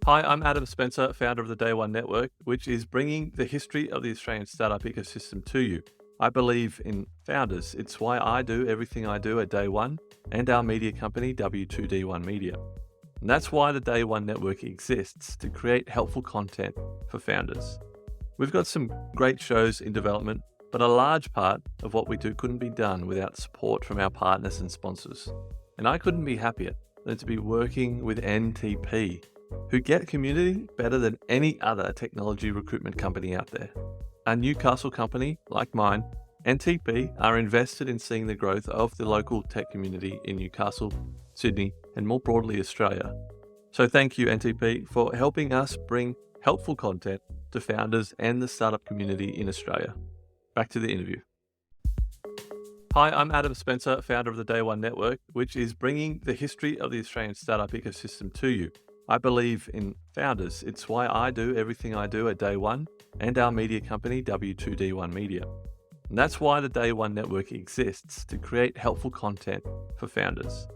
Hi, I'm Adam Spencer, founder of the Day One Network, which is bringing the history of the Australian startup ecosystem to you. I believe in founders. It's why I do everything I do at Day One and our media company, W2D1 Media. And that's why the Day One Network exists, to create helpful content for founders. We've got some great shows in development, but a large part of what we do couldn't be done without support from our partners and sponsors. And I couldn't be happier than to be working with NTP, who get community better than any other technology recruitment company out there. A Newcastle company like mine, NTP are invested in seeing the growth of the local tech community in Newcastle, Sydney, and more broadly Australia. So thank you, NTP, for helping us bring helpful content to founders and the startup community in Australia. Back to the interview. Hi, I'm Adam Spencer, founder of the Day One Network, which is bringing the history of the Australian startup ecosystem to you. I believe in founders. It's why I do everything I do at Day One and our media company, W2D1 Media. And that's why the Day One Network exists, to create helpful content for founders.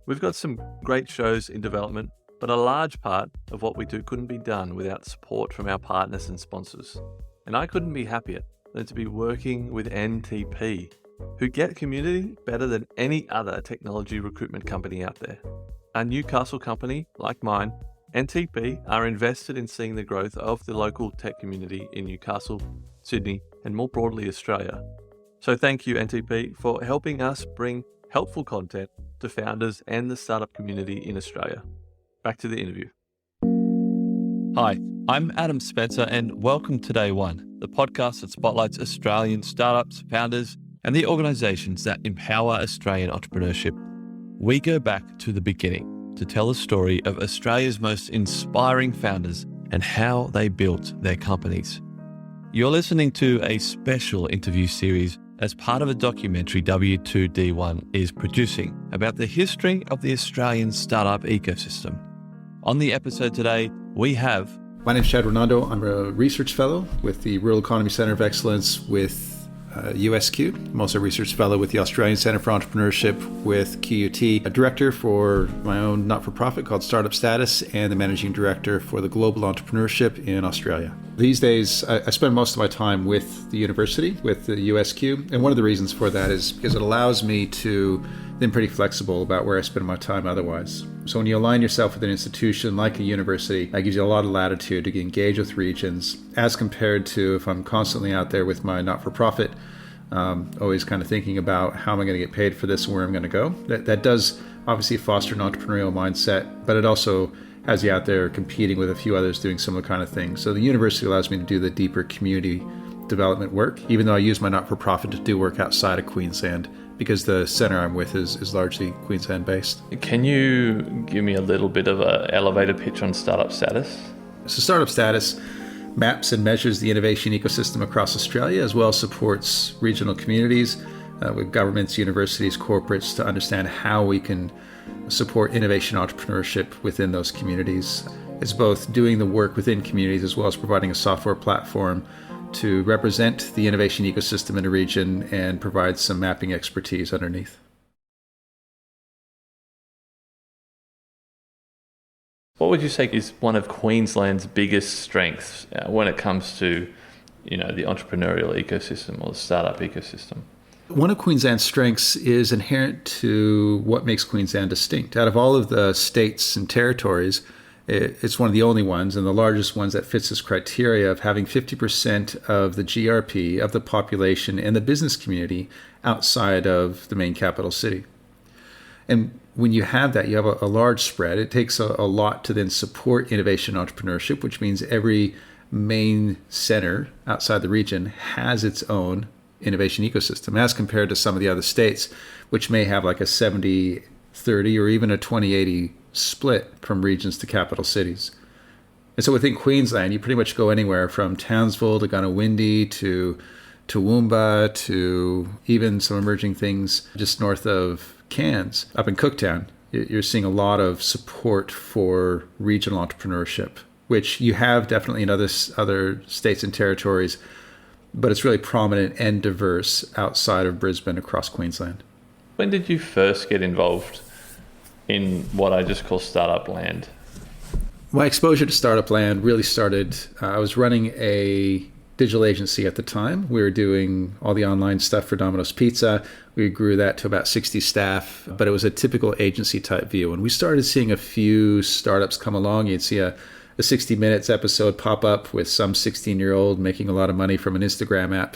We've got some great shows in development, but a large part of what we do couldn't be done without support from our partners and sponsors. And I couldn't be happier than to be working with NTP, who get community better than any other technology recruitment company out there. A Newcastle company like mine, NTP are invested in seeing the growth of the local tech community in Newcastle, Sydney, and more broadly Australia. So thank you, NTP, for helping us bring helpful content to founders and the startup community in Australia. Back to the interview. Hi, I'm Adam Spencer, and welcome to Day One, the podcast that spotlights Australian startups, founders, and the organisations that empower Australian entrepreneurship. We go back to the beginning to tell the story of Australia's most inspiring founders and how they built their companies. You're listening to a special interview series as part of a documentary W2D1 is producing about the history of the Australian startup ecosystem. On the episode today, we have... My name is Renando. I'm a research fellow with the Rural Economy Centre of Excellence with USQ. I'm also a research fellow with the Australian Centre for Entrepreneurship with QUT, a director for my own not-for-profit called Startup Status, and the managing director for the Global Entrepreneurship in Australia. These days, I spend most of my time with the university, with the USQ, and one of the reasons for that is because it allows me to be pretty flexible about where I spend my time otherwise. So when you align yourself with an institution like a university, that gives you a lot of latitude to engage with regions, as compared to if I'm constantly out there with my not-for-profit, always kind of thinking about how am I going to get paid for this and where I'm going to go. That does obviously foster an entrepreneurial mindset, but it also has you out there competing with a few others doing similar kind of things. So the university allows me to do the deeper community development work, even though I use my not-for-profit to do work outside of Queensland, because the centre I'm with is largely Queensland based. Can you give me a little bit of an elevator pitch on Startup Status? So Startup Status maps and measures the innovation ecosystem across Australia, as well as supports regional communities with governments, universities, corporates to understand how we can support innovation entrepreneurship within those communities. It's both doing the work within communities as well as providing a software platform to represent the innovation ecosystem in a region and provide some mapping expertise underneath. What would you say is one of Queensland's biggest strengths when it comes to, the entrepreneurial ecosystem or the startup ecosystem? One of Queensland's strengths is inherent to what makes Queensland distinct. Out of all of the states and territories, it's one of the only ones and the largest ones that fits this criteria of having 50% of the GRP of the population and the business community outside of the main capital city. And when you have that, you have a large spread. It takes a lot to then support innovation entrepreneurship, which means every main center outside the region has its own innovation ecosystem, as compared to some of the other states, which may have like a 70-30 or even a 20-80 split from regions to capital cities. And so within Queensland, you pretty much go anywhere from Townsville to Goondiwindi to Toowoomba to even some emerging things just north of Cairns, up in Cooktown. You're seeing a lot of support for regional entrepreneurship, which you have definitely in other states and territories, but it's really prominent and diverse outside of Brisbane across Queensland. When did you first get involved in what I just call startup land? My exposure to startup land really started, I was running a digital agency at the time. We were doing all the online stuff for Domino's Pizza. We grew that to about 60 staff, but it was a typical agency type view. And we started seeing a few startups come along. You'd see a 60 Minutes episode pop up with some 16-year-old making a lot of money from an Instagram app.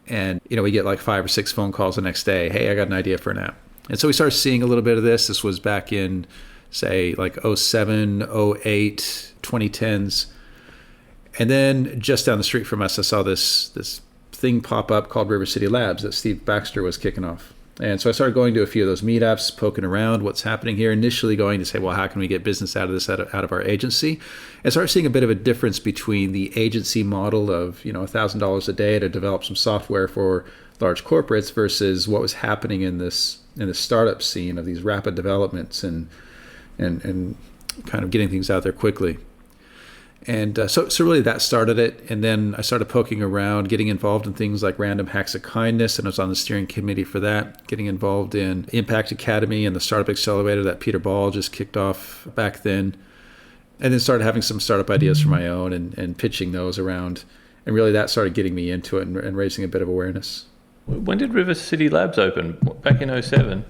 And, we get like 5 or 6 phone calls the next day. Hey, I got an idea for an app. And so we started seeing a little bit of this. This was back in, say, like 07, 08, 2010s. And then just down the street from us, I saw this thing pop up called River City Labs that Steve Baxter was kicking off. And so I started going to a few of those meetups, poking around what's happening here, initially going to say, well, how can we get business out of this, out of our agency? And started seeing a bit of a difference between the agency model of, $1,000 a day to develop some software for large corporates versus what was happening in the startup scene of these rapid developments and kind of getting things out there quickly. And so really that started it. And then I started poking around, getting involved in things like Random Hacks of Kindness, and I was on the steering committee for that, getting involved in Impact Academy and the Startup Accelerator that Peter Ball just kicked off back then. And then started having some startup ideas for my own and pitching those around. And really that started getting me into it and raising a bit of awareness. When did River City Labs open? Back in 07?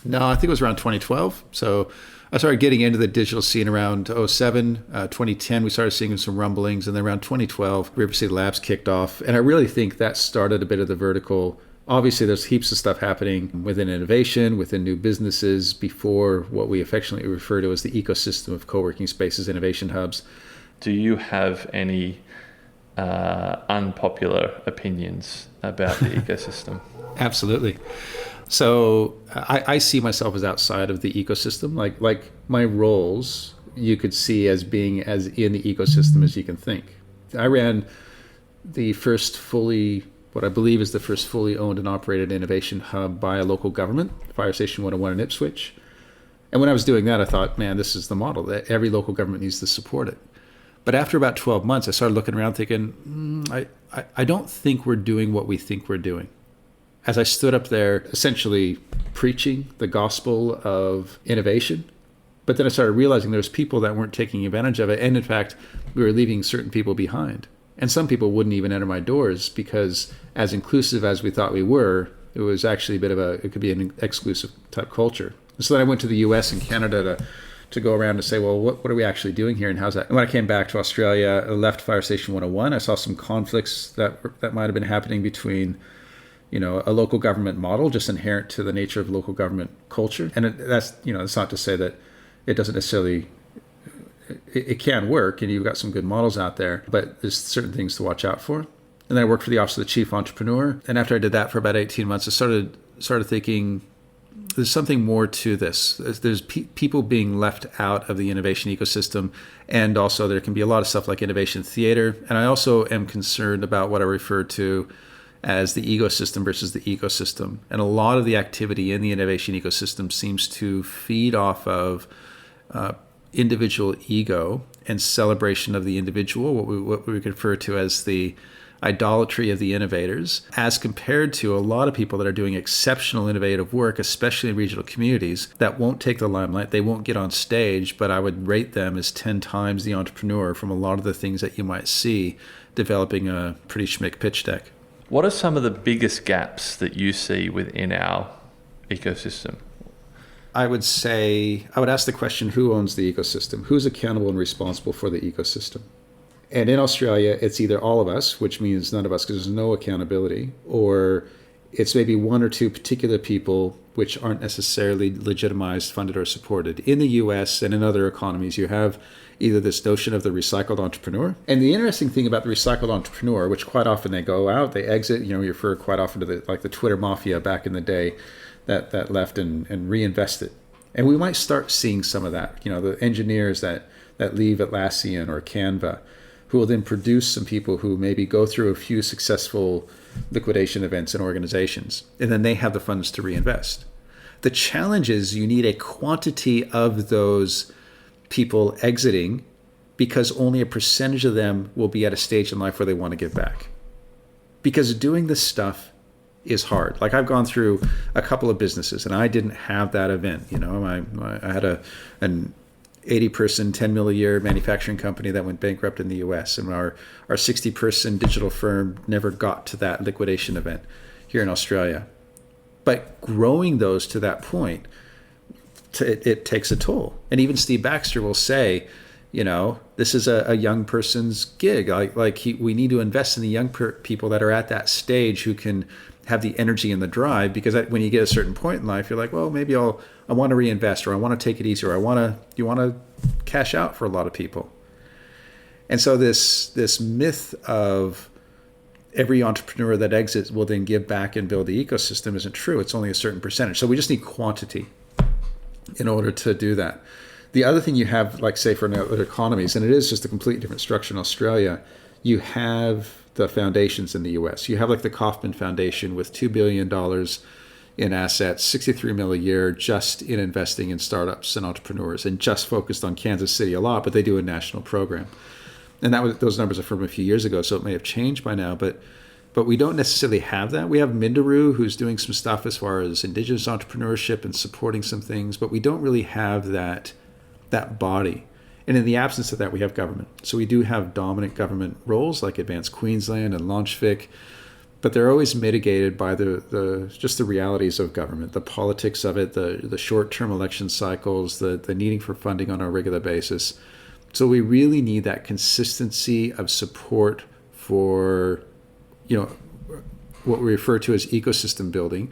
No, I think it was around 2012. So I started getting into the digital scene around 07, 2010. We started seeing some rumblings. And then around 2012, River City Labs kicked off. And I really think that started a bit of the vertical. Obviously, there's heaps of stuff happening within innovation, within new businesses, before what we affectionately refer to as the ecosystem of co-working spaces, innovation hubs. Do you have any unpopular opinions about the ecosystem? Absolutely. So I see myself as outside of the ecosystem. Like my roles, you could see as being as in the ecosystem as you can think. I ran what I believe is the first fully owned and operated innovation hub by a local government, Fire Station 101 in Ipswich. And when I was doing that, I thought, man, this is the model that every local government needs to support it. But after about 12 months, I started looking around thinking, I don't think we're doing what we think we're doing. As I stood up there essentially preaching the gospel of innovation, but then I started realizing there was people that weren't taking advantage of it. And in fact, we were leaving certain people behind. And some people wouldn't even enter my doors because as inclusive as we thought we were, it was actually it could be an exclusive type culture. So then I went to the US and Canada to go around and say, well, what are we actually doing here and how's that? And when I came back to Australia, I left Fire Station 101. I saw some conflicts that might have been happening between a local government model, just inherent to the nature of local government culture. And that's not to say that it doesn't necessarily, it can work and you've got some good models out there, but there's certain things to watch out for. And then I worked for the Office of the Chief Entrepreneur. And after I did that for about 18 months, I started thinking, there's something more to this. There's people being left out of the innovation ecosystem. And also there can be a lot of stuff like innovation theater. And I also am concerned about what I refer to as the ecosystem versus the ecosystem. And a lot of the activity in the innovation ecosystem seems to feed off of individual ego and celebration of the individual, what we refer to as the idolatry of the innovators, as compared to a lot of people that are doing exceptional innovative work, especially in regional communities, that won't take the limelight. They won't get on stage, but I would rate them as 10 times the entrepreneur from a lot of the things that you might see developing a pretty schmick pitch deck. What are some of the biggest gaps that you see within our ecosystem? I would ask the question, who owns the ecosystem? Who's accountable and responsible for the ecosystem? And in Australia, it's either all of us, which means none of us because there's no accountability, or it's maybe one or two particular people which aren't necessarily legitimized, funded, or supported. In the US and in other economies, you have either this notion of the recycled entrepreneur. And the interesting thing about the recycled entrepreneur, which quite often they go out, they exit, you refer quite often to the Twitter mafia back in the day that left and reinvested. And we might start seeing some of that, the engineers that leave Atlassian or Canva, who will then produce some people who maybe go through a few successful liquidation events in organizations, and then they have the funds to reinvest. The challenge is you need a quantity of those people exiting because only a percentage of them will be at a stage in life where they want to give back. Because doing this stuff is hard. Like I've gone through a couple of businesses and I didn't have that event. I had an 80-person, 10 mil a year manufacturing company that went bankrupt in the US. And our 60-person digital firm never got to that liquidation event here in Australia. But growing those to that point, it takes a toll. And even Steve Baxter will say, this is a young person's gig. We need to invest in the young people that are at that stage who can have the energy and the drive, because when you get a certain point in life, you're like, well, maybe I want to reinvest, or I want to take it easy, or you want to cash out for a lot of people. And so this myth of every entrepreneur that exits will then give back and build the ecosystem isn't true. It's only a certain percentage. So we just need quantity in order to do that. The other thing you have, like say for other economies, and it is just a completely different structure in Australia, you have the foundations in the US. You have like the Kauffman Foundation with $2 billion in assets, 63 mil a year just in investing in startups and entrepreneurs, and just focused on Kansas City a lot, but they do a national program. And those numbers are from a few years ago, so it may have changed by now, but we don't necessarily have that. We have Minderoo, who's doing some stuff as far as indigenous entrepreneurship and supporting some things, but we don't really have that body. And in the absence of that, we have government. So we do have dominant government roles like Advanced Queensland and LaunchVic, but they're always mitigated by just the realities of government, the politics of it, the short-term election cycles, the needing for funding on a regular basis. So we really need that consistency of support for, what we refer to as ecosystem building,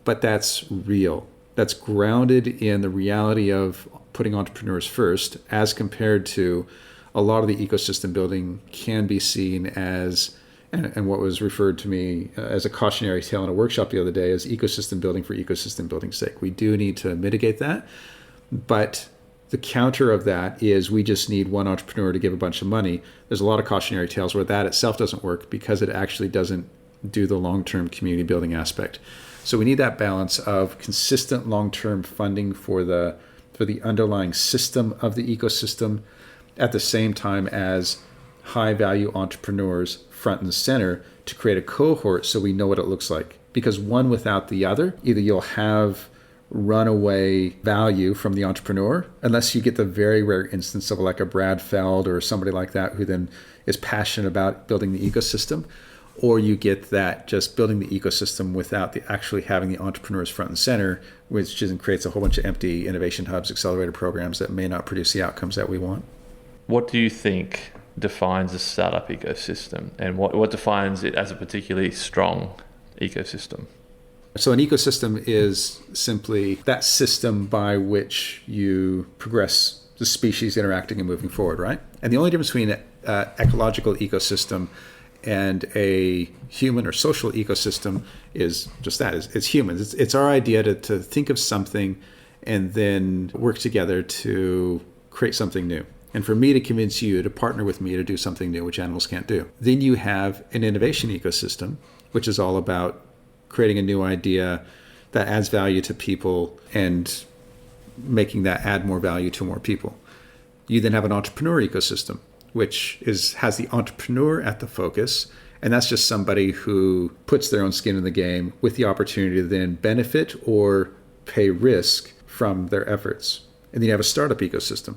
but that's real. That's grounded in the reality of putting entrepreneurs first, as compared to a lot of the ecosystem building can be seen as, and what was referred to me as a cautionary tale in a workshop the other day, as ecosystem building for ecosystem building's sake. We do need to mitigate that, but the counter of that is we just need one entrepreneur to give a bunch of money. There's a lot of cautionary tales where that itself doesn't work because it actually doesn't do the long-term community building aspect. So we need that balance of consistent long-term funding for the underlying system of the ecosystem, at the same time as high-value entrepreneurs front and center to create a cohort so we know what it looks like. Because one without the other, either you'll have runaway value from the entrepreneur, unless you get the very rare instance of like a Brad Feld or somebody like that who then is passionate about building the ecosystem, or you get that just building the ecosystem without actually having the entrepreneurs front and center, which then creates a whole bunch of empty innovation hubs, accelerator programs that may not produce the outcomes that we want. What do you think defines a startup ecosystem, and what defines it as a particularly strong ecosystem? So an ecosystem is simply that system by which you progress the species interacting and moving forward, right? And the only difference between an ecological ecosystem and a human or social ecosystem is just that. It's humans. It's our idea to think of something and then work together to create something new. And for me to convince you to partner with me to do something new, which animals can't do. Then you have an innovation ecosystem, which is all about creating a new idea that adds value to people and making that add more value to more people. You then have an entrepreneur ecosystem, which has the entrepreneur at the focus. And that's just somebody who puts their own skin in the game with the opportunity to then benefit or pay risk from their efforts. And then you have a startup ecosystem.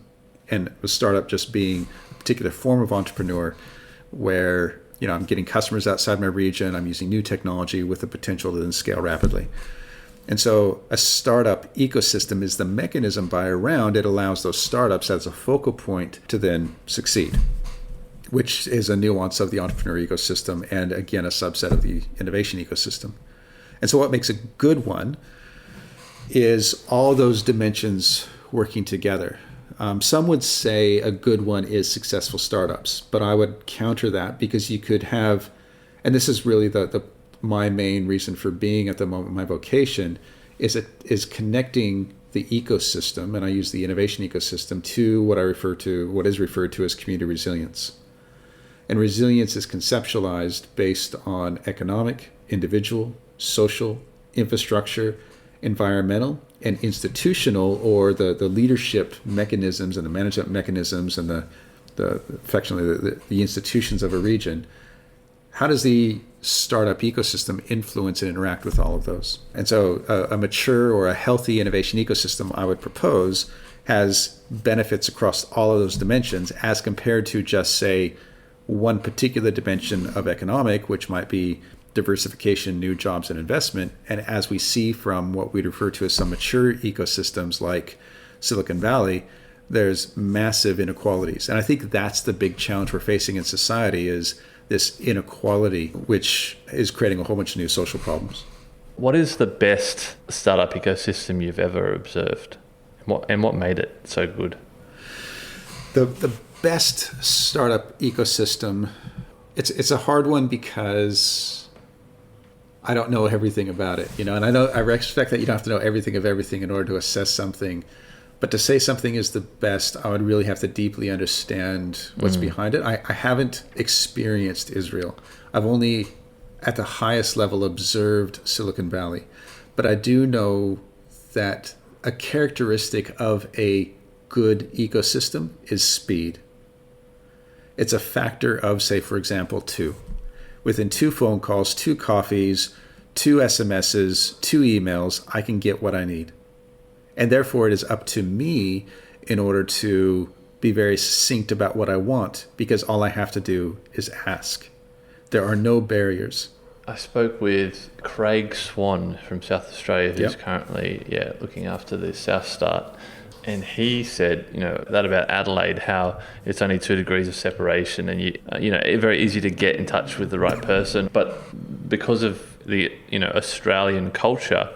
And a startup just being a particular form of entrepreneur where, I'm getting customers outside my region, I'm using new technology with the potential to then scale rapidly. And so a startup ecosystem is the mechanism by around it allows those startups as a focal point to then succeed, which is a nuance of the entrepreneur ecosystem and, again, a subset of the innovation ecosystem. And so what makes a good one is all those dimensions working together. Some would say a good one is successful startups, but I would counter that because you could have, and this is really my main reason for being at the moment, my vocation, is connecting the ecosystem, and I use the innovation ecosystem, to what is referred to as community resilience. And resilience is conceptualized based on economic, individual, social, infrastructure, environmental, and institutional, or the leadership mechanisms and the management mechanisms and affectionately the institutions of a region. How does the startup ecosystem influence and interact with all of those? And so a mature or a healthy innovation ecosystem, I would propose, has benefits across all of those dimensions as compared to just, say, one particular dimension of economic, which might be diversification, new jobs, and investment. And as we see from what we'd refer to as some mature ecosystems like Silicon Valley, there's massive inequalities. And I think that's the big challenge we're facing in society, is this inequality, which is creating a whole bunch of new social problems. What is the best startup ecosystem you've ever observed? And what made it so good? The best startup ecosystem, it's a hard one because I don't know everything about it, and I respect that you don't have to know everything of everything in order to assess something. But to say something is the best, I would really have to deeply understand what's behind it. I haven't experienced Israel. I've only, at the highest level, observed Silicon Valley. But I do know that a characteristic of a good ecosystem is speed. It's a factor of, say, for example, 2. Within 2 phone calls, 2 coffees, 2 SMSs, 2 emails, I can get what I need. And therefore, it is up to me in order to be very succinct about what I want, because all I have to do is ask. There are no barriers. I spoke with Craig Swan from South Australia, who's currently looking after the South Start. And he said, that about Adelaide, how it's only 2 degrees of separation, and it's very easy to get in touch with the right person. But because of the Australian culture,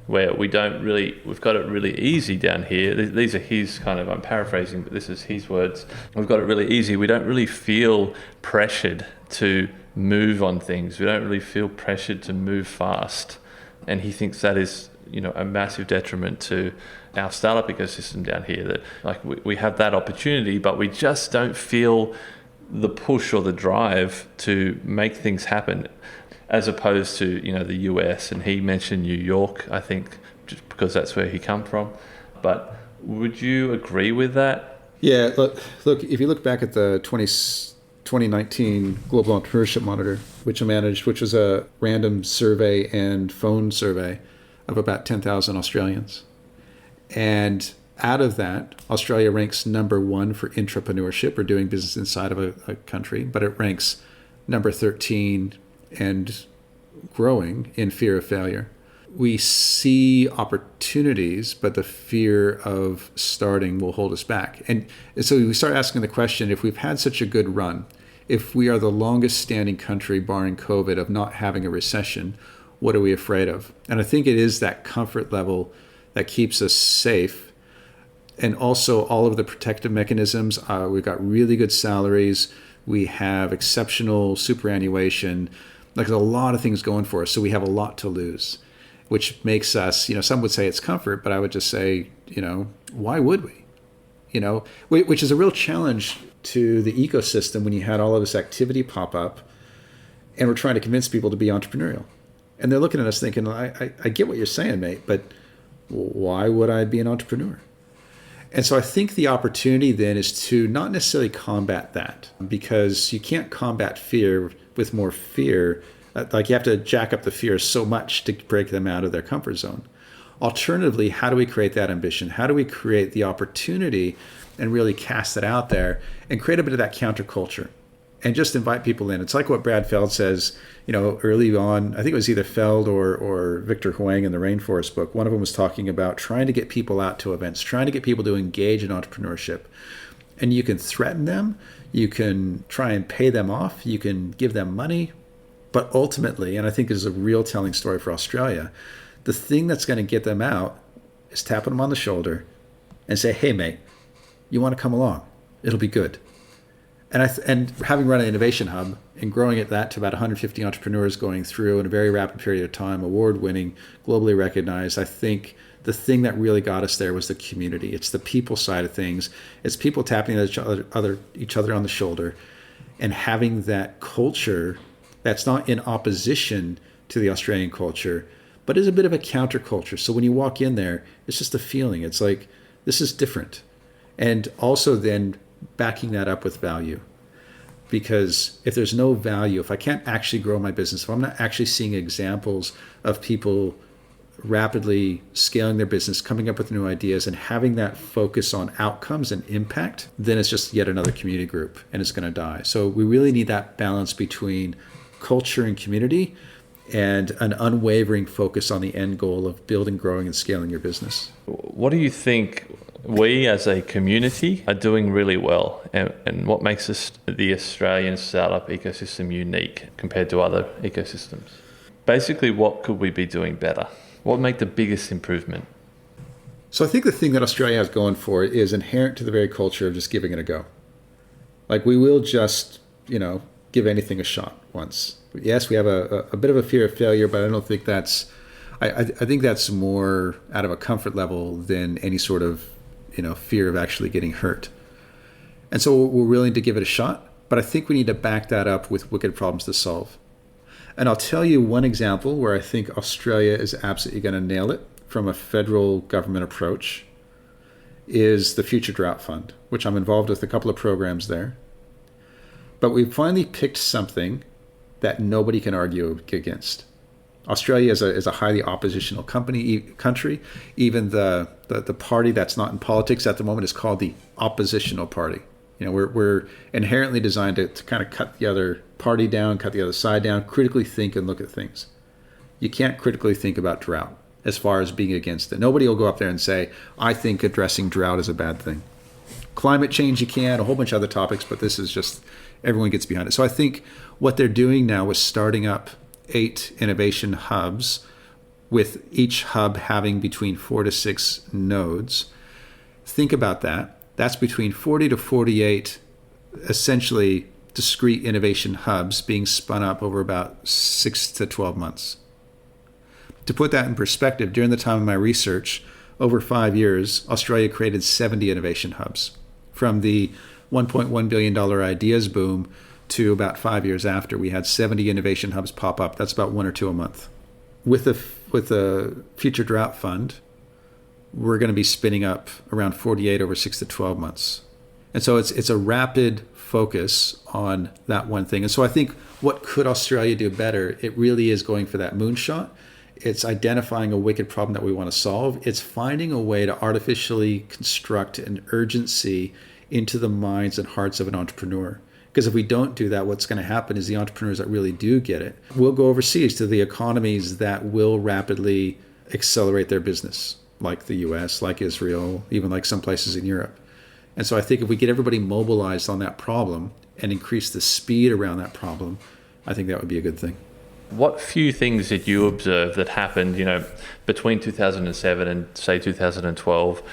where we've got it really easy down here. These are his I'm paraphrasing, but this is his words. We've got it really easy. We don't really feel pressured to move on things. We don't really feel pressured to move fast. And he thinks that is, a massive detriment to our startup ecosystem down here. That we have that opportunity, but we just don't feel the push or the drive to make things happen, as opposed to, the US. And he mentioned New York, I think, just because that's where he come from. But would you agree with that? Yeah, look, if you look back at the 2019 Global Entrepreneurship Monitor, which I managed, which was a random survey and phone survey of about 10,000 Australians. And out of that, Australia ranks number 1 for intrapreneurship, or doing business inside of a country, but it ranks number 13 and growing in fear of failure. We see opportunities, but the fear of starting will hold us back. And so we start asking the question, if we've had such a good run, if we are the longest standing country, barring COVID, of not having a recession, what are we afraid of? And I think it is that comfort level that keeps us safe. And also all of the protective mechanisms. We've got really good salaries. We have exceptional superannuation. There's a lot of things going for us, so we have a lot to lose, which makes us, some would say it's comfort, but I would just say, why would we? Which is a real challenge to the ecosystem when you had all of this activity pop up, and we're trying to convince people to be entrepreneurial. And they're looking at us thinking, I get what you're saying, mate, but why would I be an entrepreneur? And so I think the opportunity then is to not necessarily combat that, because you can't combat fear with more fear. You have to jack up the fear so much to break them out of their comfort zone. Alternatively, how do we create that ambition? How do we create the opportunity and really cast it out there and create a bit of that counterculture and just invite people in? It's like what Brad Feld says, early on. I think it was either Feld or Victor Huang in the Rainforest book. One of them was talking about trying to get people out to events, trying to get people to engage in entrepreneurship. And you can threaten them, you can try and pay them off, you can give them money, but ultimately, and I think this is a real telling story for Australia, the thing that's going to get them out is tapping them on the shoulder and say, hey, mate, you want to come along? It'll be good. And having run an innovation hub and growing that to about 150 entrepreneurs going through in a very rapid period of time, award-winning, globally recognized, I think the thing that really got us there was the community. It's the people side of things. It's people tapping each other on the shoulder and having that culture that's not in opposition to the Australian culture, but is a bit of a counterculture. So when you walk in there, it's just a feeling. It's like, this is different. And also then backing that up with value. Because if there's no value, if I can't actually grow my business, if I'm not actually seeing examples of people rapidly scaling their business, coming up with new ideas, and having that focus on outcomes and impact, then it's just yet another community group and it's going to die. So we really need that balance between culture and community and an unwavering focus on the end goal of building, growing, and scaling your business. What do you think we as a community are doing really well, and what makes the Australian startup ecosystem unique compared to other ecosystems? Basically, what could we be doing better? What would make the biggest improvement? So I think the thing that Australia has going for it is inherent to the very culture of just giving it a go. Like, we will just, give anything a shot once. Yes, we have a bit of a fear of failure, but I don't think that's, I think that's more out of a comfort level than any sort of, fear of actually getting hurt. And so we're willing to give it a shot, but I think we need to back that up with wicked problems to solve. And I'll tell you one example where I think Australia is absolutely going to nail it from a federal government approach is the Future Drought Fund, which I'm involved with a couple of programs there. But we finally picked something that nobody can argue against. Australia is a highly oppositional country. Even the party that's not in politics at the moment is called the oppositional party. We're inherently designed to kind of cut the other party down, cut the other side down, critically think and look at things. You can't critically think about drought as far as being against it. Nobody will go up there and say, I think addressing drought is a bad thing. Climate change, you can, a whole bunch of other topics, but this is just, everyone gets behind it. So I think what they're doing now is starting up 8 innovation hubs, with each hub having between 4 to 6 nodes. Think about that. That's between 40 to 48 essentially discrete innovation hubs being spun up over about 6 to 12 months. To put that in perspective, during the time of my research, over 5 years, Australia created 70 innovation hubs. From the $1.1 billion ideas boom to about 5 years after, we had 70 innovation hubs pop up. That's about 1 or 2 a month. With the Future Drought Fund, we're going to be spinning up around 48 over 6 to 12 months. And so it's a rapid focus on that one thing. And so I think what could Australia do better? It really is going for that moonshot. It's identifying a wicked problem that we want to solve. It's finding a way to artificially construct an urgency into the minds and hearts of an entrepreneur. Because if we don't do that, what's going to happen is the entrepreneurs that really do get it will go overseas to the economies that will rapidly accelerate their business, like the US, like Israel, even like some places in Europe. And so I think if we get everybody mobilized on that problem and increase the speed around that problem, I think that would be a good thing. What few things did you observe that happened, between 2007 and say 2012?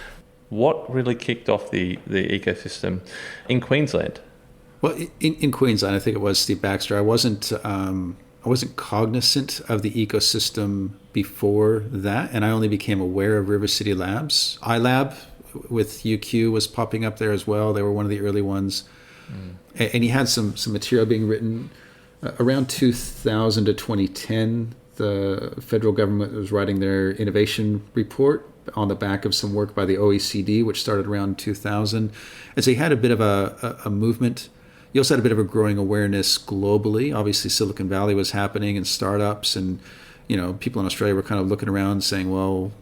What really kicked off the ecosystem in Queensland? Well, in Queensland, I think it was Steve Baxter. I wasn't cognizant of the ecosystem before that, and I only became aware of River City Labs. iLab with UQ was popping up there as well. They were one of the early ones. And he had some material being written around 2000 to 2010. The federal government was writing their innovation report on the back of some work by the OECD, which started around 2000. And so he had a bit of a movement. He also had a bit of a growing awareness globally. Obviously, Silicon Valley was happening and startups, and people in Australia were kind of looking around saying, well,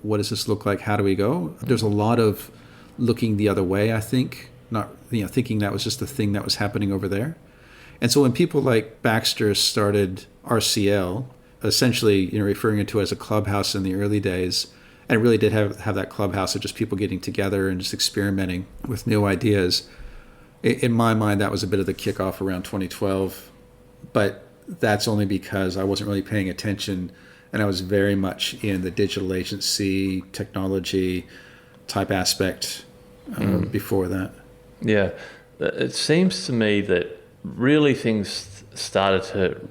what does this look like? How do we go? There's a lot of looking the other way, I think, not thinking that was just the thing that was happening over there. And so when people like Baxter started RCL, essentially referring to it as a clubhouse in the early days, and it really did have that clubhouse of just people getting together and just experimenting with new ideas. In my mind, that was a bit of the kickoff around 2012, but that's only because I wasn't really paying attention, and I was very much in the digital agency, technology type aspect before that. Yeah, it seems to me that really things started to,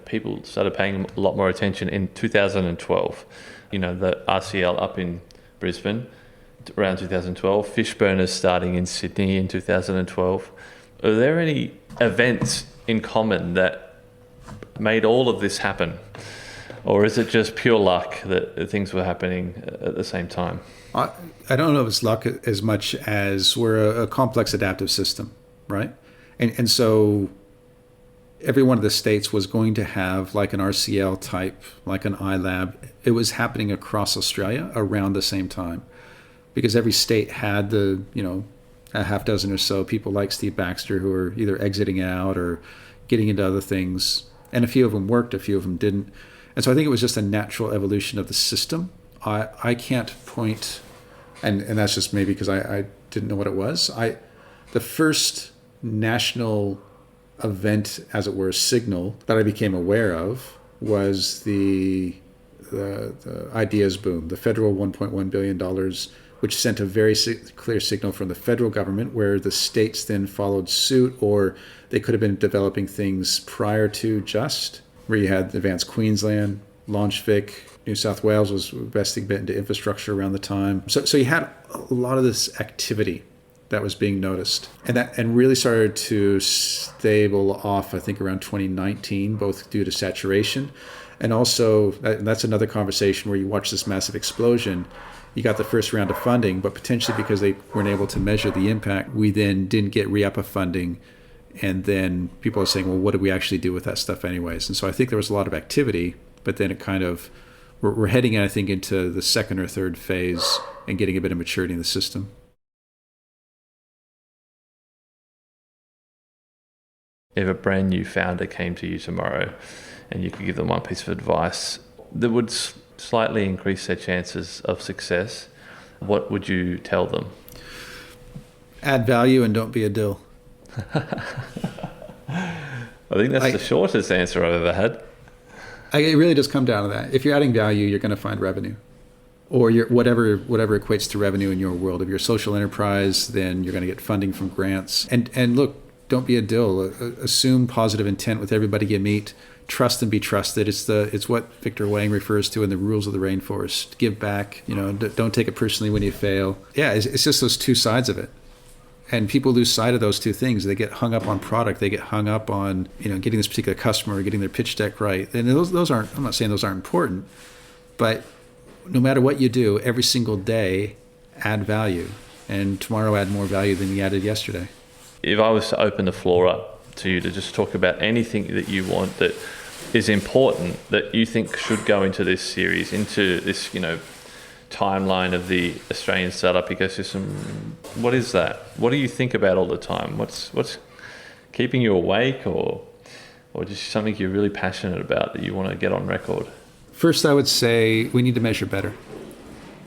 people started paying a lot more attention in 2012. The RCL up in Brisbane around 2012, Fishburners starting in Sydney in 2012. Are there any events in common that made all of this happen? Or is it just pure luck that things were happening at the same time? I don't know if it's luck as much as we're a complex adaptive system, right? And so every one of the states was going to have like an RCL type, like an iLab. It was happening across Australia around the same time because every state had a half dozen or so people like Steve Baxter who were either exiting out or getting into other things. And a few of them worked, a few of them didn't. And so I think it was just a natural evolution of the system. I can't point, and that's just maybe because I didn't know what it was. The first national event, as it were, signal that I became aware of was the ideas boom, the federal $1.1 billion, which sent a very clear signal from the federal government where the states then followed suit, or they could have been developing things prior to just, where you had Advanced Queensland, LaunchVic, New South Wales was investing a bit into infrastructure around the time. So you had a lot of this activity that was being noticed, and really started to stable off, I think, around 2019, both due to saturation, and also that's another conversation where you watch this massive explosion. You got the first round of funding, but potentially because they weren't able to measure the impact, we then didn't get re-up of funding, and then people are saying, well, what do we actually do with that stuff anyways? And so I think there was a lot of activity, but then it kind of, we're heading, I think, into the second or third phase and getting a bit of maturity in the system. If a brand new founder came to you tomorrow and you could give them one piece of advice that would slightly increase their chances of success, what would you tell them? Add value and don't be a dill. I think that's the shortest answer I've ever had. It really does come down to that. If you're adding value, you're going to find revenue, or whatever equates to revenue in your world. If you're a social enterprise, then you're going to get funding from grants. And look, don't be a dill. Assume positive intent with everybody you meet. Trust and be trusted. It's what Victor Wang refers to in the rules of the rainforest. Give back. Don't take it personally when you fail. Yeah, it's just those two sides of it. And people lose sight of those two things. They get hung up on product. They get hung up on getting this particular customer, getting their pitch deck right. And those aren't. I'm not saying those aren't important, but no matter what you do, every single day, add value. And tomorrow, add more value than you added yesterday. If I was to open the floor up to you to just talk about anything that you want that is important that you think should go into this series, into this timeline of the Australian startup ecosystem, what is that? What do you think about all the time? What's keeping you awake, or just something you're really passionate about that you want to get on record? First, I would say we need to measure better.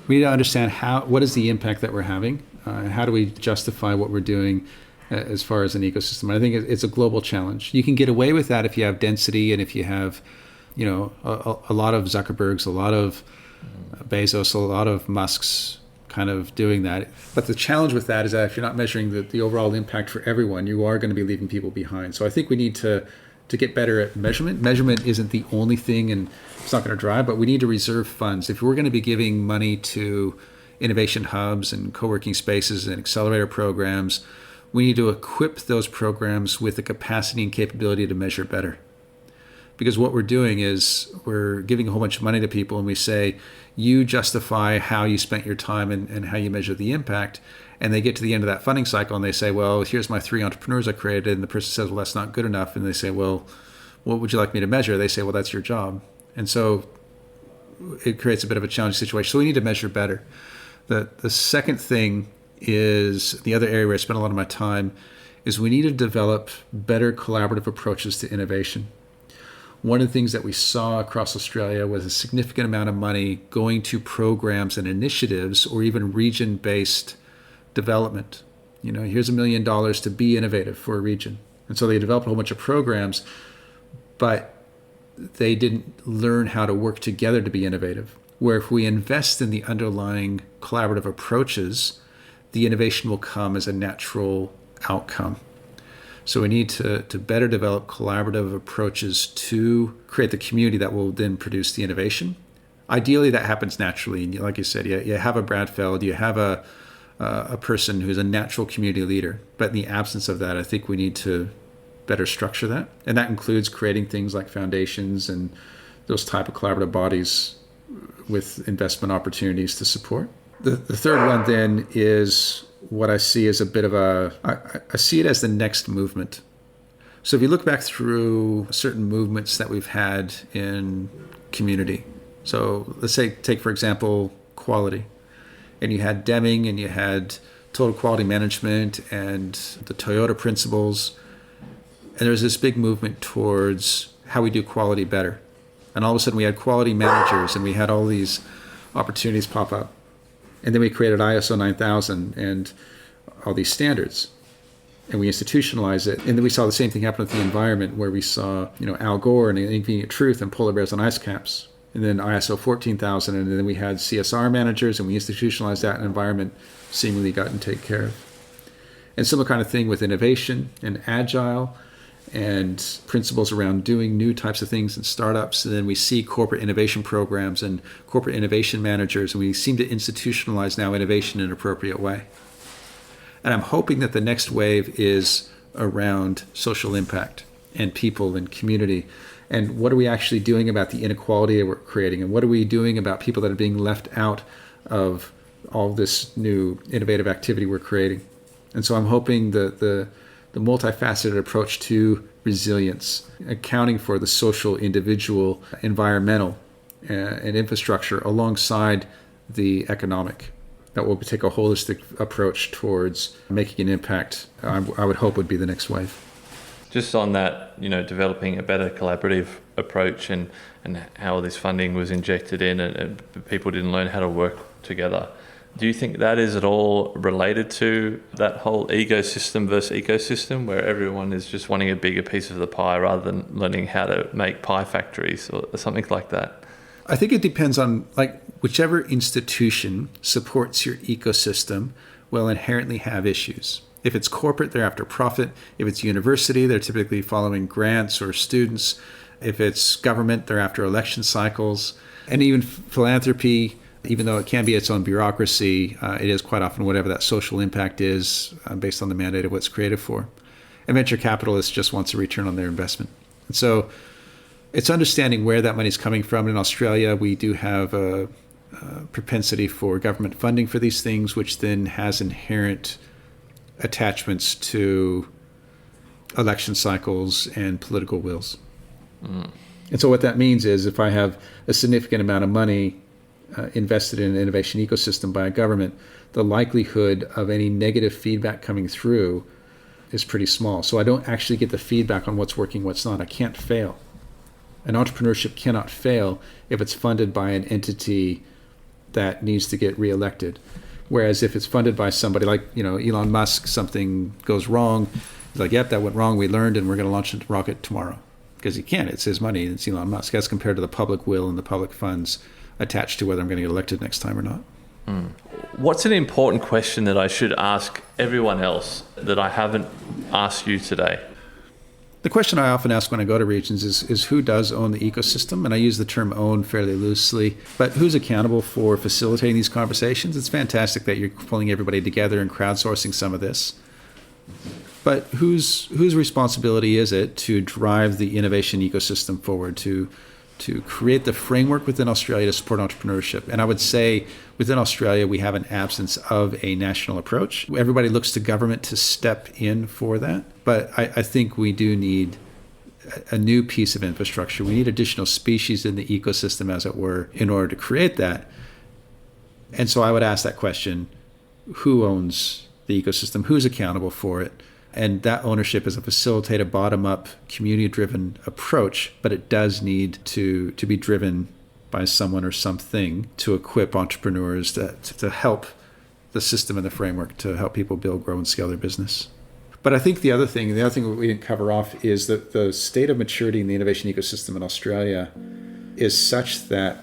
We need to understand what is the impact that we're having, how do we justify what we're doing as far as an ecosystem. And I think it's a global challenge. You can get away with that if you have density and if you have, a lot of Zuckerbergs, a lot of Bezos, a lot of Musks kind of doing that. But the challenge with that is that if you're not measuring the overall impact for everyone, you are going to be leaving people behind. So I think we need to get better at measurement. Measurement isn't the only thing, and it's not going to drive, but we need to reserve funds. If we're going to be giving money to innovation hubs and co-working spaces and accelerator programs, we need to equip those programs with the capacity and capability to measure better. Because what we're doing is we're giving a whole bunch of money to people and we say, you justify how you spent your time and how you measure the impact. And they get to the end of that funding cycle and they say, well, here's my 3 entrepreneurs I created. And the person says, well, that's not good enough. And they say, well, what would you like me to measure? They say, well, that's your job. And so it creates a bit of a challenging situation. So we need to measure better. The second thing is, the other area where I spend a lot of my time, is we need to develop better collaborative approaches to innovation. One of the things that we saw across Australia was a significant amount of money going to programs and initiatives or even region-based development. Here's $1 million to be innovative for a region. And so they developed a whole bunch of programs, but they didn't learn how to work together to be innovative. Where if we invest in the underlying collaborative approaches, the innovation will come as a natural outcome. So we need to better develop collaborative approaches to create the community that will then produce the innovation. Ideally, that happens naturally. And like you said, you have a Bradfeld, you have a person who's a natural community leader. But in the absence of that, I think we need to better structure that. And that includes creating things like foundations and those type of collaborative bodies with investment opportunities to support. The third one then is what I see as a bit of I see it as the next movement. So if you look back through certain movements that we've had in community, so let's say, take for example, quality. And you had Deming, and you had total quality management and the Toyota principles. And there was this big movement towards how we do quality better. And all of a sudden we had quality managers, and we had all these opportunities pop up. And then we created ISO 9000 and all these standards. And we institutionalized it. And then we saw the same thing happen with the environment, where we saw, Al Gore and Inconvenient Truth and polar bears on ice caps. And then ISO 14000, and then we had CSR managers, and we institutionalized that, and environment seemingly gotten taken care of. And similar kind of thing with innovation and agile and principles around doing new types of things in startups. And then we see corporate innovation programs and corporate innovation managers, and we seem to institutionalize now innovation in an appropriate way. And I'm hoping that the next wave is around social impact and people and community. And what are we actually doing about the inequality that we're creating? And what are we doing about people that are being left out of all this new innovative activity we're creating? And so I'm hoping that the multifaceted approach to resilience, accounting for the social, individual, environmental, and infrastructure alongside the economic, that will take a holistic approach towards making an impact, I would hope would be the next wave. Just on that, developing a better collaborative approach and how this funding was injected in and people didn't learn how to work together. Do you think that is at all related to that whole ecosystem versus ecosystem, where everyone is just wanting a bigger piece of the pie rather than learning how to make pie factories or something like that? I think it depends on, whichever institution supports your ecosystem will inherently have issues. If it's corporate, they're after profit. If it's university, they're typically following grants or students. If it's government, they're after election cycles. And even philanthropy, even though it can be its own bureaucracy, it is quite often whatever that social impact is based on the mandate of what it's created for. And venture capitalists just wants a return on their investment. And so it's understanding where that money is coming from. In Australia, we do have a propensity for government funding for these things, which then has inherent attachments to election cycles and political wills. And so what that means is, if I have a significant amount of money invested in an innovation ecosystem by a government, the likelihood of any negative feedback coming through is pretty small. So I don't actually get the feedback on what's working, what's not. I can't fail. And entrepreneurship cannot fail if it's funded by an entity that needs to get reelected. Whereas if it's funded by somebody like, Elon Musk, something goes wrong, he's like, yep, that went wrong, we learned, and we're going to launch a rocket tomorrow. Because he can't, it's his money, it's Elon Musk, as compared to the public will and the public funds attached to whether I'm going to get elected next time or not. What's an important question that I should ask everyone else that I haven't asked you today? The question I often ask when I go to regions is who does own the ecosystem? And I use the term own fairly loosely, but who's accountable for facilitating these conversations? It's fantastic that you're pulling everybody together and crowdsourcing some of this. But whose responsibility is it to drive the innovation ecosystem forward, to create the framework within Australia to support entrepreneurship? And I would say within Australia, we have an absence of a national approach. Everybody looks to government to step in for that. But I think we do need a new piece of infrastructure. We need additional species in the ecosystem, as it were, in order to create that. And so I would ask that question, who owns the ecosystem? Who's accountable for it? And that ownership is a facilitated, bottom-up, community-driven approach, but it does need to be driven by someone or something to equip entrepreneurs to help the system and the framework to help people build, grow, and scale their business. But I think the other thing that we didn't cover off is that the state of maturity in the innovation ecosystem in Australia is such that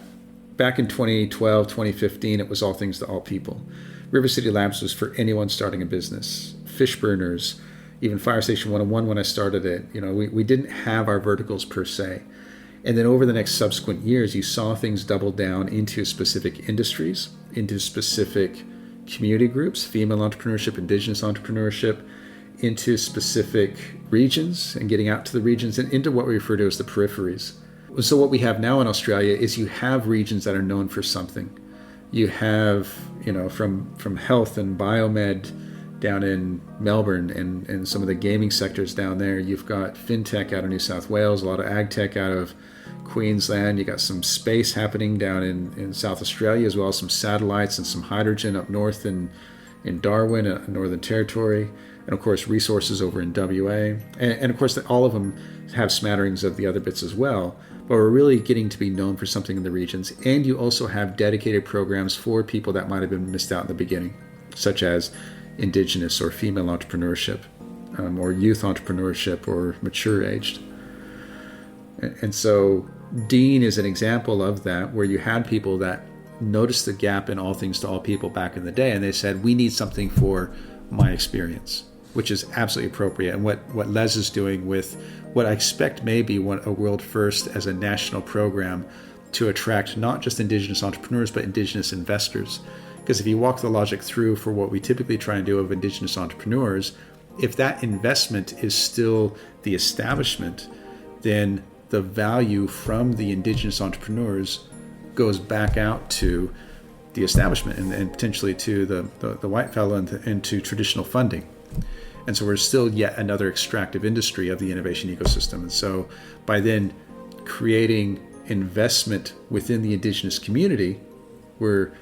back in 2012, 2015, it was all things to all people. River City Labs was for anyone starting a business. Fishburners, even Fire Station 101 when I started it, we didn't have our verticals per se. And then over the next subsequent years, you saw things double down into specific industries, into specific community groups, female entrepreneurship, indigenous entrepreneurship, into specific regions and getting out to the regions and into what we refer to as the peripheries. So what we have now in Australia is you have regions that are known for something. You have, from health and biomed down in Melbourne and some of the gaming sectors down there. You've got fintech out of New South Wales, a lot of ag tech out of Queensland. You got some space happening down in South Australia, as well as some satellites and some hydrogen up north in Darwin, Northern Territory, and of course resources over in WA. And of course all of them have smatterings of the other bits as well. But we're really getting to be known for something in the regions. And you also have dedicated programs for people that might have been missed out in the beginning, such as Indigenous or female entrepreneurship, or youth entrepreneurship, or mature aged. And so Dean is an example of that, where you had people that noticed the gap in all things to all people back in the day, and they said, we need something for my experience, which is absolutely appropriate. And what Les is doing with what I expect may be a world first as a national program to attract not just Indigenous entrepreneurs, but Indigenous investors. Because if you walk the logic through for what we typically try and do of Indigenous entrepreneurs, if that investment is still the establishment, then the value from the Indigenous entrepreneurs goes back out to the establishment and potentially to the white fellow and to traditional funding. And so we're still yet another extractive industry of the innovation ecosystem. And so by then creating investment within the Indigenous community, we're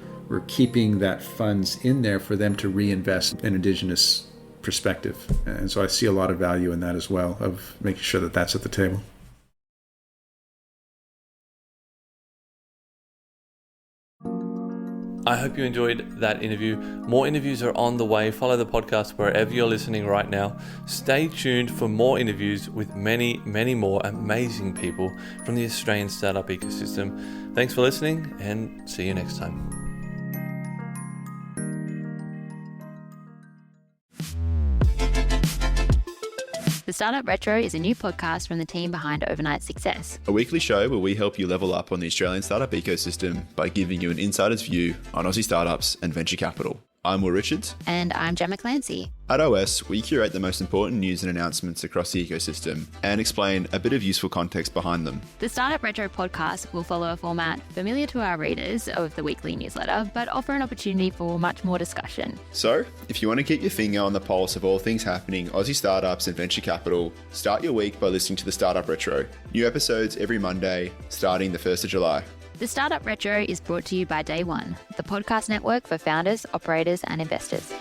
keeping that funds in there for them to reinvest in Indigenous perspective. And so I see a lot of value in that as well, of making sure that that's at the table. I hope you enjoyed that interview. More interviews are on the way. Follow the podcast wherever you're listening right now. Stay tuned for more interviews with many, many more amazing people from the Australian startup ecosystem. Thanks for listening, and see you next time. The Startup Retro is a new podcast from the team behind Overnight Success. A weekly show where we help you level up on the Australian startup ecosystem by giving you an insider's view on Aussie startups and venture capital. I'm Will Richards. And I'm Gemma Clancy. At OS, we curate the most important news and announcements across the ecosystem and explain a bit of useful context behind them. The Startup Retro podcast will follow a format familiar to our readers of the weekly newsletter, but offer an opportunity for much more discussion. So, if you want to keep your finger on the pulse of all things happening Aussie startups and venture capital, start your week by listening to the Startup Retro. New episodes every Monday, starting the 1st of July. The Startup Retro is brought to you by Day One, the podcast network for founders, operators, and investors.